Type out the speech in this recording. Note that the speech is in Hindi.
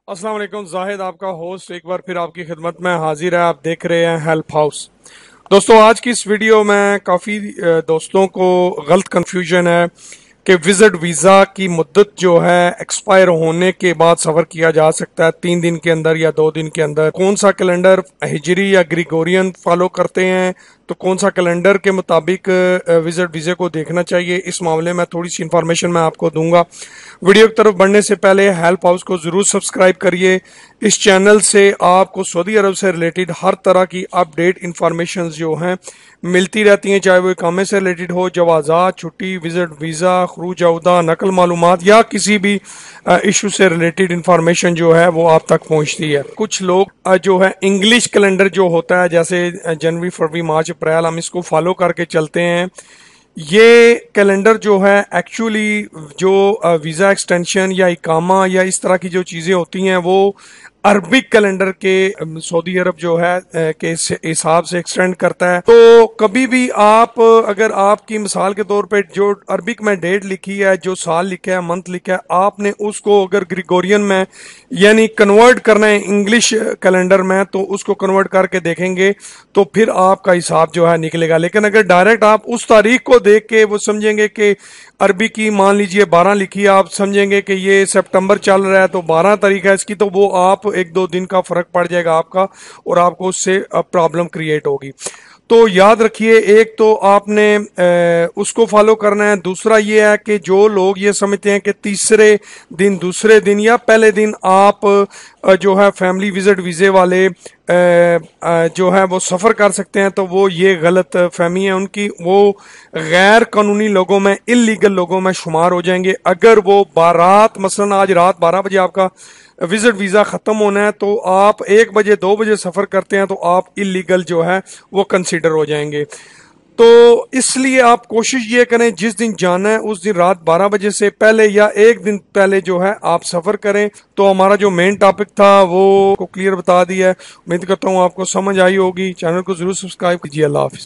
अस्सलाम वालेकुम, जाहिद आपका होस्ट एक बार फिर आपकी खिदमत में हाजिर है। आप देख रहे हैं हेल्प हाउस। दोस्तों, आज की इस वीडियो में काफ़ी दोस्तों को गलत कंफ्यूजन है कि विजिट वीज़ा की मुद्दत जो है एक्सपायर होने के बाद सफ़र किया जा सकता है 3 दिन के अंदर या 2 दिन के अंदर। कौन सा कैलेंडर हिजरी या ग्रिगोरियन फॉलो करते हैं, तो कौन सा कैलेंडर के मुताबिक विजिट वीज़े को देखना चाहिए, इस मामले में थोड़ी सी इन्फॉर्मेशन मैं आपको दूंगा। वीडियो की तरफ बढ़ने से पहले हेल्प हाउस को ज़रूर सब्सक्राइब करिए। इस चैनल से आपको सऊदी अरब से रिलेटेड हर तरह की अपडेट इंफॉर्मेशन जो हैं मिलती रहती हैं, चाहे वो इकामे से रिलेटेड हो, जवाज़ात, छुट्टी, विजिट वीज़ा, खरूज अवदा, नकल मालूमात या किसी भी इशू से रिलेटेड इंफॉर्मेशन जो है वो आप तक पहुंचती है। कुछ लोग जो है इंग्लिश कैलेंडर जो होता है, जैसे जनवरी, फरवरी, मार्च, अप्रैल, हम इसको फॉलो करके चलते हैं। ये कैलेंडर जो है एक्चुअली जो वीज़ा एक्सटेंशन या इकामा या इस तरह की जो चीज़ें होती हैं वो अरबिक कैलेंडर के सऊदी अरब जो है के हिसाब से एक्सटेंड करता है। तो कभी भी आप अगर आपकी मिसाल के तौर पे जो अरबिक में डेट लिखी है, जो साल लिखा है, मंथ लिखा है, आपने उसको अगर ग्रिगोरियन में यानी कन्वर्ट करना है इंग्लिश कैलेंडर में, तो उसको कन्वर्ट करके देखेंगे तो फिर आपका हिसाब जो है निकलेगा। लेकिन अगर डायरेक्ट आप उस तारीख को देख के वो समझेंगे कि अरबी की मान लीजिए 12 लिखी है, आप समझेंगे कि ये सितंबर चल रहा है तो 12 तारीख है इसकी, तो वो आप 1-2 दिन का फर्क पड़ जाएगा आपका और आपको उससे प्रॉब्लम क्रिएट होगी। तो याद रखिए, एक तो आपने उसको फॉलो करना है। दूसरा ये है कि जो लोग ये समझते हैं कि तीसरे दिन, दूसरे दिन या पहले दिन आप जो है फैमिली विजिट वीज़े वाले जो है वो सफ़र कर सकते हैं, तो वो ये गलत फहमी है उनकी। वो गैर कानूनी लोगों में, इलीगल लोगों में शुमार हो जाएंगे। अगर वो बारात मसलन आज रात 12 बजे आपका विजिट वीज़ा ख़त्म होना है तो आप 1 बजे 2 बजे सफ़र करते हैं तो आप इलीगल जो है वो कंसीडर हो जाएंगे। तो इसलिए आप कोशिश ये करें, जिस दिन जाना है उस दिन रात 12 बजे से पहले या 1 दिन पहले जो है आप सफ़र करें। तो हमारा जो मेन टॉपिक था वो को क्लियर बता दिया है। उम्मीद करता हूँ आपको समझ आई होगी। चैनल को ज़रूर सब्सक्राइब कीजिए। अल्लाह हाफिज़।